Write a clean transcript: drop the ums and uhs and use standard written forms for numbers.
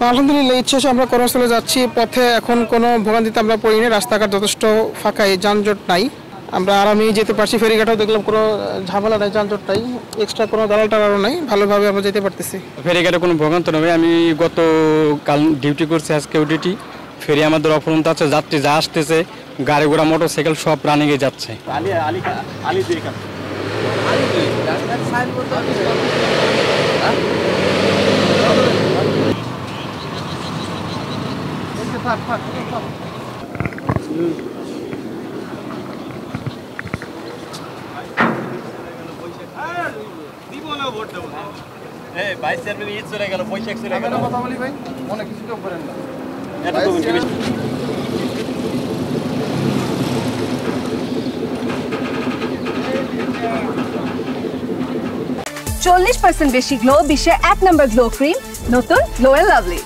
আলহামদুলিল্লাহ, ইচ্ছে হচ্ছে আমরা কর্মস্থলে যাচ্ছি। পথে এখন কোনো ভোগান্তিতে আমরা পড়িনি, রাস্তাঘাট যথেষ্ট ফাঁকাই, যানজট নাই, আমরা আরামেই যেতে পারছি। ফেরিঘাটও দেখলাম কোনো ঝামেলা নাই, যানজট নাই, এক্সট্রা কোনো দালাল টালালও নাই, ভালোভাবে আমরা যেতে পারতেছি। ফেরিঘাটে কোনো ভোগান্তি নেই। আমি কাল ডিউটি করছি, আজকেও ডিউটি। ফেরি আমাদের অফুরন্ত আছে, যাত্রী যা আসতেছে, গাড়ি ঘোড়া মোটরসাইকেল সব রানিংয়ে যাচ্ছে। ভাইস চেয়ারম্যান ঈদ চলে গেল, বৈশাখ চলে গেল। কথা বলি ভাই, মনে কিছু কেউ করেন না। চল্লিশ% বেশি গ্লো, বিশ্বের 1 নম্বর গ্লো ক্রিম, নতুন গ্লো এন্ড লাভলি।